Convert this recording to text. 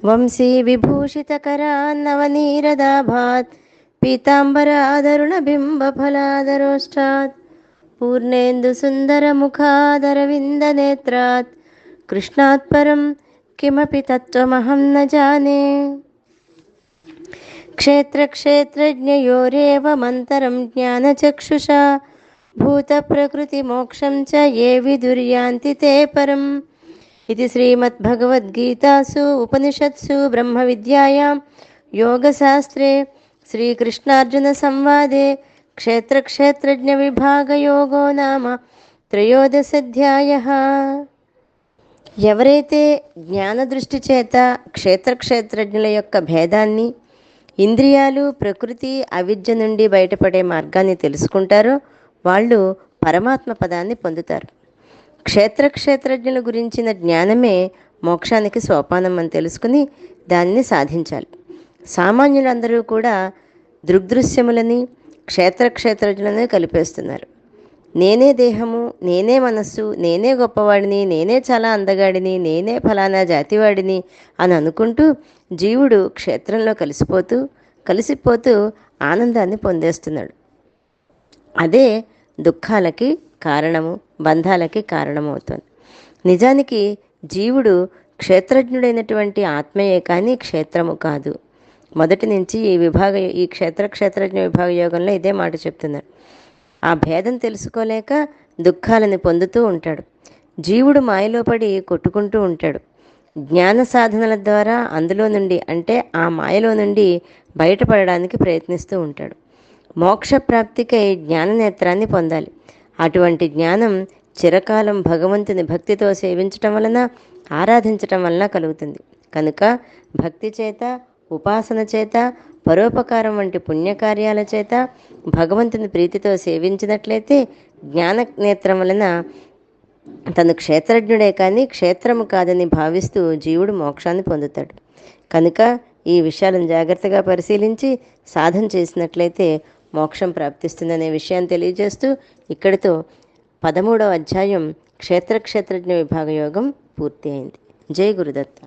వంశీ విభూషితకరాన్నవనీరదాభాత్ పీతాంబరాదరుణబింబఫలాదరోష్టాత్ పూర్ణేन्दुसुन्दरमुखादरविन्दनेत्रात् कृष्णात् परं किमपि तत्त्वमहं न जाने। क्षेत्रक्षेत्रज्ञयोरेवमन्तरं ज्ञानचक्षुषा भूतप्रकृतिमोक्षं च ये विदुर्यान्ति ते परम्। इति श्रीमद्भगवद्गीतासु उपनिषत्सु ब्रह्मविद्यायां योगशास्त्रे श्रीकृष्णार्जुनसंवादे क्षेत्रक्षेत्रज्ञविभागयोगो नाम త్రయోదశాధ్యాయః. ఎవరైతే జ్ఞాన దృష్టి చేత క్షేత్రక్షేత్రజ్ఞుల యొక్క భేదాన్ని, ఇంద్రియాలు, ప్రకృతి, అవిద్య నుండి బయటపడే మార్గాన్ని తెలుసుకుంటారో వాళ్ళు పరమాత్మ పదాన్ని పొందుతారు. క్షేత్రక్షేత్రజ్ఞుల గురించిన జ్ఞానమే మోక్షానికి సోపానం అని తెలుసుకుని దాన్ని సాధించాలి. సామాన్యులందరూ కూడా దృగ్దృశ్యములని క్షేత్రక్షేత్రజ్ఞులని కలిపేస్తున్నారు. నేనే దేహము, నేనే మనస్సు, నేనే గొప్పవాడిని, నేనే చాలా అందగాడిని, నేనే ఫలానా జాతివాడిని అని అనుకుంటూ జీవుడు క్షేత్రంలో కలిసిపోతూ ఆనందాన్ని పొందేస్తున్నాడు. అదే దుఃఖాలకి కారణము, బంధాలకి కారణమవుతుంది. నిజానికి జీవుడు క్షేత్రజ్ఞుడైనటువంటి ఆత్మయే కానీ క్షేత్రము కాదు. మొదటి నుంచి ఈ క్షేత్రజ్ఞ విభాగ యోగంలో ఇదే మాట చెప్తున్నారు. ఆ భేదం తెలుసుకోలేక దుఃఖాలను పొందుతూ ఉంటాడు. జీవుడు మాయలో పడి కొట్టుకుంటూ ఉంటాడు. జ్ఞాన సాధనల ద్వారా అందులో నుండి, అంటే ఆ మాయలో నుండి బయటపడడానికి ప్రయత్నిస్తూ ఉంటాడు. మోక్ష ప్రాప్తికై జ్ఞాననేత్రాన్ని పొందాలి. అటువంటి జ్ఞానం చిరకాలం భగవంతుని భక్తితో సేవించటం వలన, ఆరాధించటం వలన కలుగుతుంది. కనుక భక్తి చేత, ఉపాసన చేత, పరోపకారం వంటి పుణ్యకార్యాల చేత భగవంతుని ప్రీతితో సేవించినట్లయితే జ్ఞాననేత్రం వలన తను క్షేత్రజ్ఞుడే కానీ క్షేత్రము కాదని భావిస్తూ జీవుడు మోక్షాన్ని పొందుతాడు. కనుక ఈ విషయాలను జాగ్రత్తగా పరిశీలించి సాధన చేసినట్లయితే మోక్షం ప్రాప్తిస్తుందనే విషయాన్ని తెలియజేస్తూ ఇక్కడితో 13వ అధ్యాయం క్షేత్రజ్ఞ విభాగ యోగం పూర్తి అయింది. జై గురుదత్త.